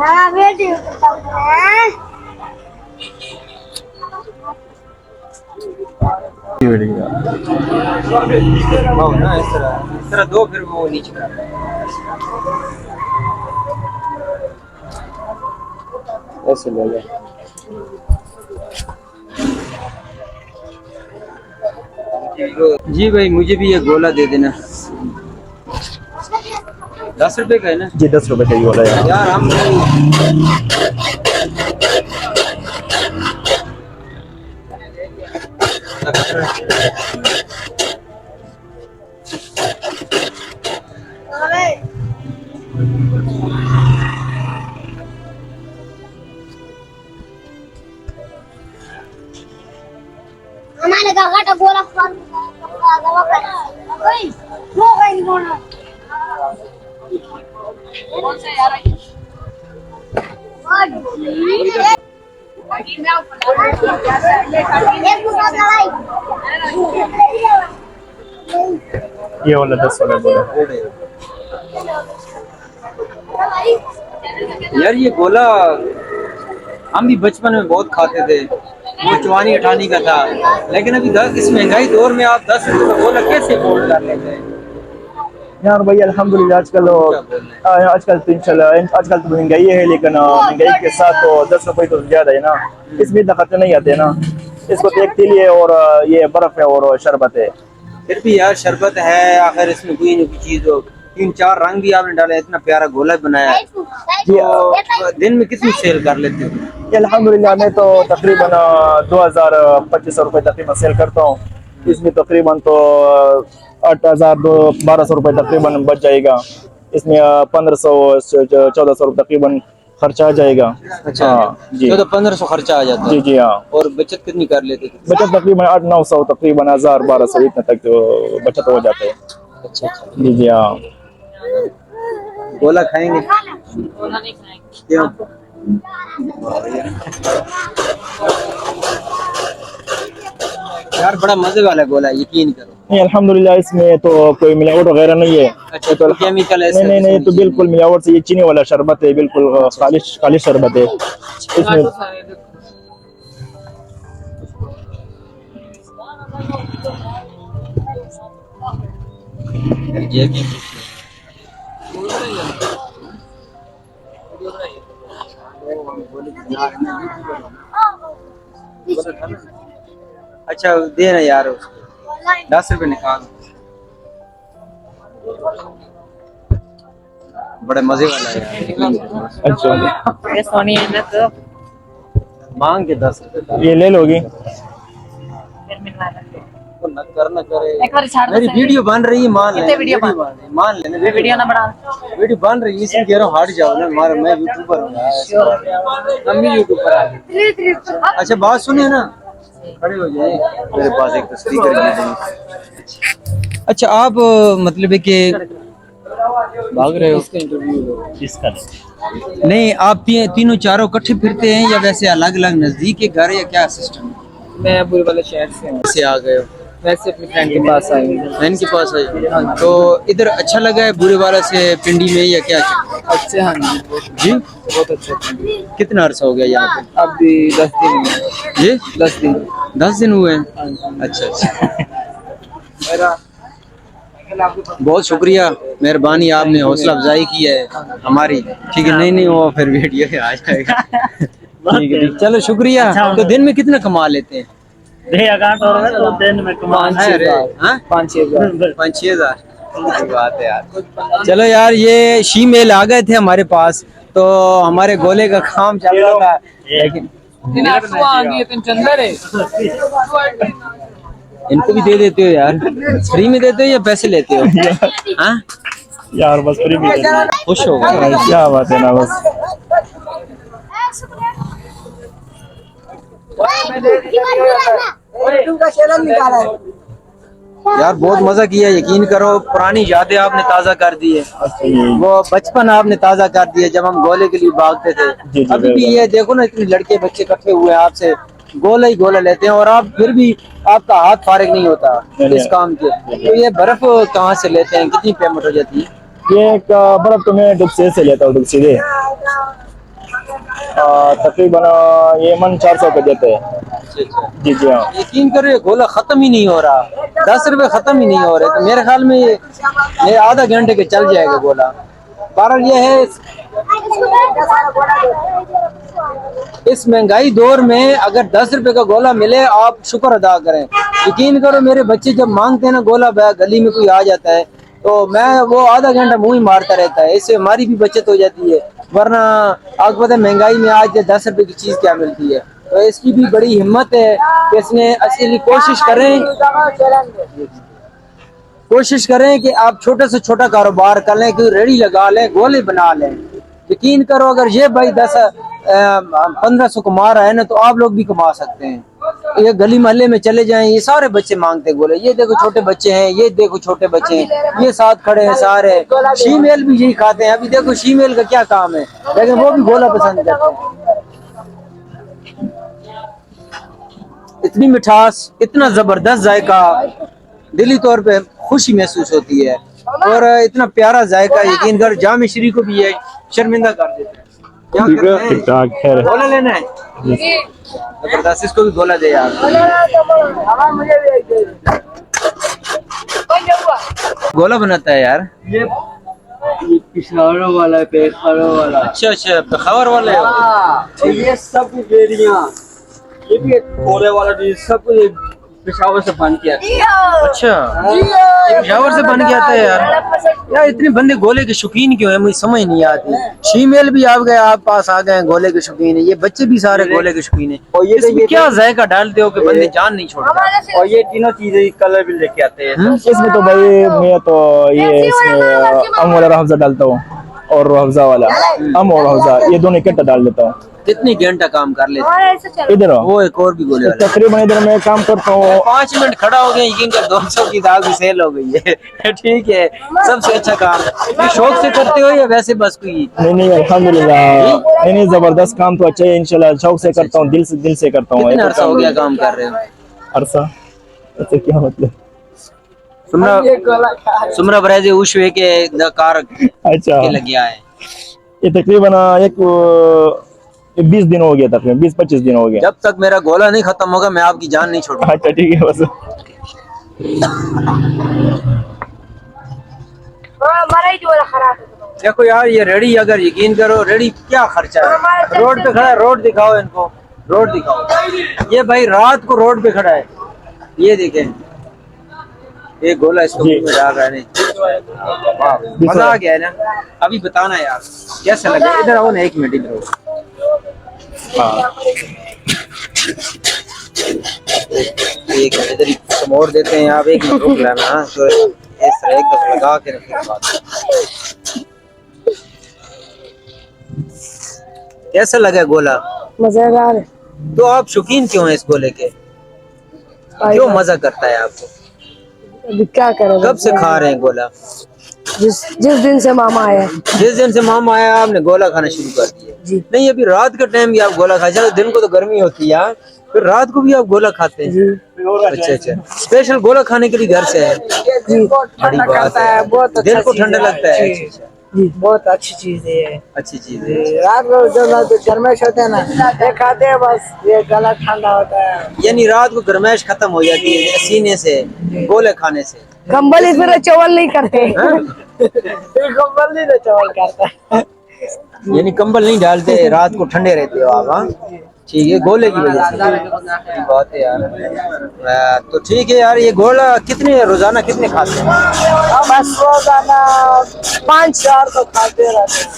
हाँ बेटी ना इस तरह दो फिर वो नीचे का ऐसे ले ले। जी भाई मुझे भी ये गोला दे देना। 10 रुपए का है ना जी 10 रुपए का ही गोला है यार। हम हमारे गाँव का गोला कौन सा यार ये वाला 10 वाला गोला। यार ये गोला हम भी बचपन में बहुत खाते थे, वो चवानी अठानी का था। लेकिन अभी इस महंगाई दौर में आप 10 रुपए का गोला कैसे अफोर्ड कर लेते हैं यार भाई अल्हम्दुलिल्लाह आजकल तो महंगाई है, लेकिन महंगाई के साथ तो 10 रुपए तो ज्यादा है ना, इसमें इतना खर्चे नहीं आते ना। इसको तो एक तिल है और ये बर्फ है और शरबत है। फिर भी यार शरबत है, आखिर इसमें कोई ना कोई चीज हो। 3-4 रंग भी आपने डाला, इतना प्यारा गोला बनाया है। तो दिन में कितनी सेल कर लेते हो? अल्हम्दुलिल्लाह मैं तो तकरीबन 2000-2500 रुपए तकरीबन सेल करता हूँ। इसमें तकरीबन तो 8000-1200 रुपए तकरीबन बच जाएगा। इसमें 1500-1400 रुपए तकरीबन खर्चा आ जाएगा। अच्छा जी 1400-1500 खर्चा आ जाता है। जी जी हाँ। और बचत कितनी कर लेते थे? बचत तकरीबन 800-900 तकरीबन 1000-1200 इतना तक तो बचत हो जाते हैं। अच्छा जी जी हाँ। गोला खाएंगे? गोला नहीं खाएंगे क्यों? यार बड़ा मजे वाला गोला है, यकीन करो। नहीं अल्हम्दुलिल्लाह इसमें तो कोई मिलावट वगैरह नहीं है। अच्छा तो केमिकल है? नहीं तो बिल्कुल मिलावट से, ये चीनी वाला शरबत है, बिल्कुल खालिश शरबत है इसमें। ये भी अच्छा दे ना यार उसको 10 रुपए निकाल। बड़े मजे वाला है यार। अच्छा मांग के 10 रुपए ये ले लोगी? न करे मेरी वीडियो बन रही है, मान ले वीडियो ना बना, वीडियो बन रही है इसलिए कह रहा हूँ हट जाओ ना। मैं यूट्यूबर हूँ, हम भी यूट्यूबर हैं। अच्छा बात सुनिए ना, खड़े हो जाए, मेरे पास एक स्पीकर भी। अच्छा आप मतलब है कि भाग रहे हो? इसका नहीं आप तीनों चारों इकट्ठे फिरते हैं या वैसे अलग अलग नजदीक है घर या क्या सिस्टम है? मैं बुरे वाले शहर से आ गए हो? वैसे अपनी फ्रेंड के पास आई हूँ। फ्रेंड के पास आई तो इधर अच्छा लगा है बुरे वाला से पिंडी में या क्या? अच्छे हाँ जी बहुत अच्छे। कितना अर्सा हो गया यहाँ पे? अभी 10 दिन हुए। जी 10 दिन हुए हैं। अच्छा बहुत शुक्रिया, मेहरबानी, आपने हौसला अफजाई की है हमारी। ठीक है नहीं वो फिर वीडियो आ जाएगा। ठीक है चलो शुक्रिया। तो दिन में कितना कमा लेते हैं? तो दिन में 5-6 हज़ार बात है यार। चलो यार ये शीमेल आ गए थे हमारे पास, तो हमारे गोले का काम चल रहा था, लेकिन इनको भी दे देते हो यार, फ्री में देते हो या पैसे लेते हो? हाँ यार बस फ्री में खुश हो गए। क्या बात है ना बस। यार बहुत मजा किया, यकीन करो पुरानी यादें आपने ताजा कर दी है, वो बचपन आपने ताजा कर दिया जब हम गोले के लिए भागते थे। जी, अभी भी ये देखो ना, इतने लड़के बच्चे इकट्ठे हुए हैं, आपसे गोला ही गोला लेते हैं और आप फिर भी आपका हाथ फारिग नहीं होता इस काम के। तो ये बर्फ कहाँ से लेते हैं, कितनी पेमेंट हो जाती है? ये एक बर्फ तो मैं डुबसे से लेता हूँ, डुबसी से तकरीबन ये मन 400 पे देते हैं। जी जी हाँ। यकीन करो ये गोला खत्म ही नहीं हो रहा, 10 रुपए खत्म ही नहीं हो रहे, तो मेरे ख्याल में ये आधा घंटे के चल जाएगा गोला। बहरहाल ये है, इस महंगाई दौर में अगर 10 रुपए का गोला मिले आप शुक्र अदा करें। यकीन करो मेरे बच्चे जब मांगते हैं ना गोला, गली में कोई आ जाता है तो मैं वो आधा घंटा मुंह ही मारता रहता है, इससे हमारी भी बचत हो जाती है। वरना आपको पता है महंगाई में आज 10 रुपए की चीज क्या मिलती है। तो इसकी भी बड़ी हिम्मत है कि इसने असली कोशिश करें कि आप छोटे से छोटा कारोबार कर लें, कोई रेडी लगा लें, गोले बना लें। यकीन करो अगर ये भाई 1500 कमा रहा है ना, तो आप लोग भी कमा सकते हैं। ये गली मोहल्ले में चले जाएं, ये सारे बच्चे मांगते गोले, ये देखो छोटे बच्चे हैं, ये देखो छोटे बच्चे हैं, ये साथ खड़े हैं सारे। शीमेल भी यही खाते हैं, अभी देखो शीमेल का क्या काम है, लेकिन वो भी गोला पसंद करते हैं। इतनी मिठास, इतना जबरदस्त जायका, दिली तौर पे खुशी महसूस होती है, और इतना प्यारा जायका यकीन कर जाम श्री को भी ये शर्मिंदा कर देता है। क्या करते हैं? गोला लेना है, जबरदस्त, इसको भी गोला दे यार। गोला बनाता है यार ये पिशावरों वाला, पेखावरों वाला। अच्छा पेखावर वाले। ये सब बेड़ियाँ, ये भी गोले वाला सब कुछ पेशावर से बन के आता है। अच्छा पेशावर से बन के आता है यार इतने बंदे गोले के शौकीन क्यों है, मुझे समझ नहीं आती। शीमेल भी आप गए, आप पास आ गए गोले के शौकीन है, ये बच्चे भी सारे गोले के शौकीन है। और ये क्या जायका डालते हो कि बंदे जान नहीं छोड़ते? और ये तीनों चीजें कलर भी लेके आते हैं। इसमें तो भाई मैं तो ये इसमें अम वाला हफ्जा डालता हूँ और हफ्जा वाला अम और हफ्जा, ये दोनों इकट्ठा डाल देता हूँ। कितनी घंटा काम कर लेते? इधर वो एक और भी गोले वाला। तकरीबन इधर मैं काम करता हूँ 5 मिनट खड़ा हो गया, यकीन कर 200 की दाल भी सेल हो गई है। ठीक है, सबसे अच्छा काम शौक से करते हो या वैसे बस कोई? नहीं अल्हम्दुलिल्लाह, नहीं जबरदस्त काम तो अच्छा है इंशाल्लाह, शौक से करता हूँ, दिल से करता हूँ। कितना अरसा हो गया काम कर रहे हो? अरसा अच्छा क्या मतलब? सुमरा बराजे उशवे के कार अच्छा लग गया है। ये तकरीबन एक 20 दिन हो गया, तकरीबन 20-25 दिन हो गया। जब तक मेरा गोला नहीं खत्म होगा मैं आपकी जान नहीं छोड़ूंगा। अच्छा ठीक है बस। देखो यार ये रेडी, अगर यकीन करो रेडी क्या खर्चा है। रोड पे खड़ा है, रोड दिखाओ इनको, रोड दिखाओ। ये भाई रात को रोड पे खड़ा है, ये देखें, ये गोला इसको मुंह में डाल रहा है। नहीं मजा आ गया है ना? अभी बताना यार कैसा लगा। इधर आओ ना, 1 मिनट इधर आओ। एक इधर ही मोड़ देते हैं आप, 1 मिनट रुक लेना। तो इस तरह एक दफा लगा के रखिए बात। कैसा लगा गोला? मजेदार है। तो आप शौकीन क्यों हैं इस गोले के? क्यों मजा करता है आपको? अभी क्या करें, कब से खा रहे हैं गोला? जिस दिन से मामा आया। जिस दिन से मामा आया आपने गोला खाना शुरू कर दिया? जी। नहीं अभी रात के टाइम भी आप गोला खा, चलो दिन को तो गर्मी होती है यार, फिर रात को भी आप गोला खाते हैं? अच्छा स्पेशल गोला खाने के लिए घर से है? जी, बड़ी बात है, बहुत अच्छा, दिल को ठंडा लगता है। जी बहुत अच्छी चीज है, अच्छी चीज है। रात को जो गर्मेश होते हैं ना, ये खाते हैं बस, ये गला ठंडा होता है। यानी रात को गर्माइश खत्म हो जाती है सीने से गोले खाने से। कंबल ही फिर चौवल नहीं करते। कंबल नहीं चौवल करता। यानी कंबल नहीं डालते, रात को ठंडे रहते हो आप? हाँ ठीक है, गोले की वजह से बड़ी बात है यार। तो ठीक है यार, ये गोला कितने रोजाना कितने खाते हैं? बस रोजाना 5-4 तो खाते रहते हैं।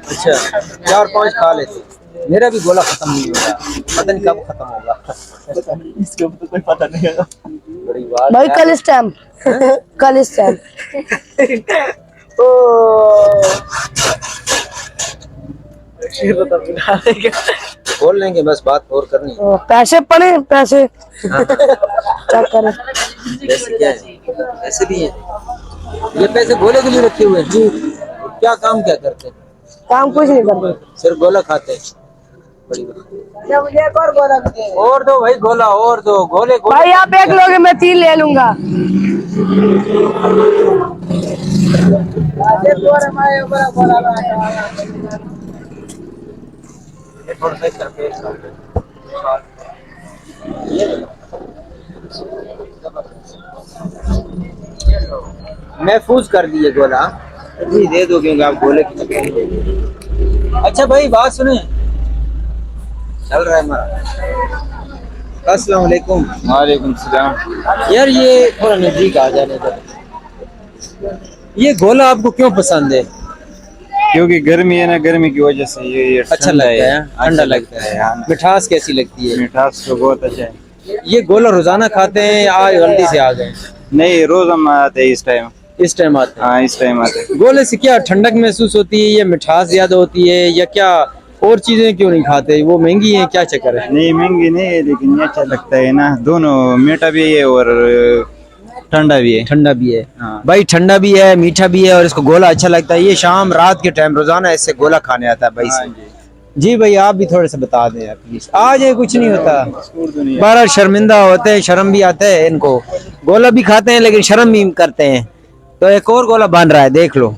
अच्छा, 4-5 खा लेते। मेरा भी गोला खत्म नहीं होगा, पता नहीं कब खत्म होगा। इसके ऊपर तो कोई पता नहीं है। बड़ी बात भाई यार। कल इस टाइम कल इस टाइम ओ बोल लेंगे, बस बात और करनी है। पैसे पड़े पैसे हाँ। क्या करें। पैसे क्या है? पैसे भी हैं। ये पैसे गोले के लिए रखे हुए हैं जी। क्या काम क्या करते हैं? काम कुछ नहीं करते। सिर्फ गोला खाते हैं। बड़ी बात। मुझे एक और गोला दे। और दो भाई गोला, और दो गोले, गोले। भाई आप एक लोगे, मैं 3 ले लूंगा। थोड़ा सा इधर पे महफूज कर दिए गोला जी, दे दो क्योंकि आप गोले की चक्कर में। अच्छा भाई बात सुने, चल रहा है हमारा। अस्सलाम वालेकुम। वालेकुम सलाम। यार ये थोड़ा नजदीक आ जाने दो। ये गोला आपको क्यों पसंद है? क्योंकि गर्मी है ना, गर्मी की वजह से ये अच्छा लगता है, ठंडा लगता है। हाँ। मिठास कैसी लगती है? मिठास तो बहुत अच्छा है। ये गोला रोजाना खाते हैं या आज गलती से आ गए? नहीं, रोज हम आते हैं इस टाइम। इस टाइम आते हैं। हाँ, इस टाइम आते हैं। गोले से क्या ठंडक महसूस होती है या मिठास ज्यादा होती है या क्या और चीजें क्यों नहीं खाते? वो महंगी है, क्या चक्कर है? नहीं, महंगी नहीं है, लेकिन ये अच्छा लगता है ना। दोनों मीठा भी है और ठंडा भी है। ठंडा भी है। हाँ। भाई ठंडा भी है, मीठा भी है और इसको गोला अच्छा लगता है। ये शाम रात के टाइम रोजाना इससे गोला खाने आता है भाई हाँ से। जी। जी भाई आप भी थोड़े से बता दें यार प्लीज। आज ये कुछ नहीं होता, दुनिया। बड़ा शर्मिंदा होते हैं, शर्म भी आता है इनको। गोला भी खाते हैं लेकिन शर्म भी करते हैं। तो एक और गोला बन रहा है, देख लो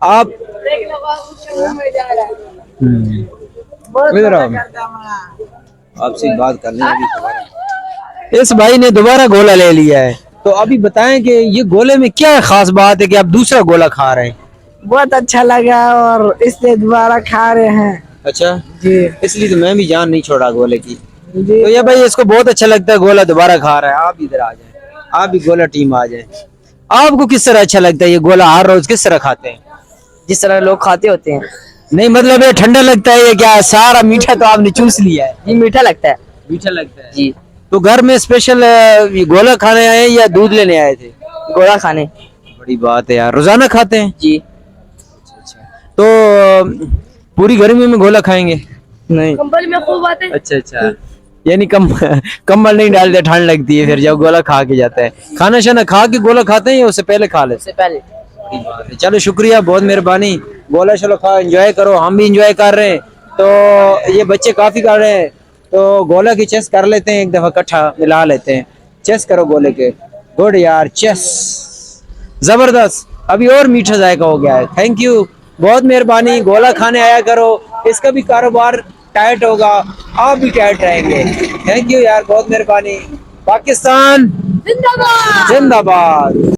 आप। इधर आओ, आपसे बात करनी है अभी। इस भाई ने दोबारा गोला ले लिया है, तो अभी बताएं कि ये गोले में क्या खास बात है कि आप दूसरा गोला खा रहे हैं? बहुत अच्छा लगा और इसलिए दोबारा खा रहे हैं अच्छा जी। इसलिए तो मैं भी जान नहीं छोड़ा गोले की। जी तो ये भाई इसको बहुत अच्छा लगता है, गोला दोबारा खा रहा है। आप इधर आ जाए, आप भी गोला टीम आ जाए। आपको किस तरह अच्छा लगता है ये गोला? हर रोज किस तरह खाते हैं? जिस तरह लोग खाते होते हैं। नहीं मतलब ये ठंडा लगता है, ये क्या सारा मीठा तो आपने चूस लिया है? जी मीठा लगता है मीठा लगता है जी। तो घर में स्पेशल ये गोला खाने आए या दूध लेने आए थे? गोला खाने। बड़ी बात है यार, रोजाना खाते हैं? जी तो पूरी गर्मी में गोला खाएंगे? नहीं कंबल में खूब आते हैं। अच्छा अच्छा, यानी कम्बल नहीं डालते, ठंड लगती है फिर जब गोला खा के जाता है। खाना शाना खा के गोला खाते हैं या उससे पहले खा लेते? से पहले। हैं। चलो शुक्रिया, बहुत मेहरबानी। गोला शोला खाओ, एंजॉय करो, हम भी एंजॉय कर रहे हैं। तो ये बच्चे काफी कर रहे हैं, तो गोला की चेस कर लेते हैं, एक दफा इकट्ठा मिला लेते हैं। चेस करो गोले के। गुड यार, चेस जबरदस्त। अभी और मीठा जायका हो गया है। थैंक यू, बहुत मेहरबानी। गोला खाने आया करो, इसका भी कारोबार टाइट होगा, आप भी टाइट रहेंगे। थैंक यू यार, बहुत मेहरबानी। पाकिस्तान जिंदाबाद जिंदाबाद।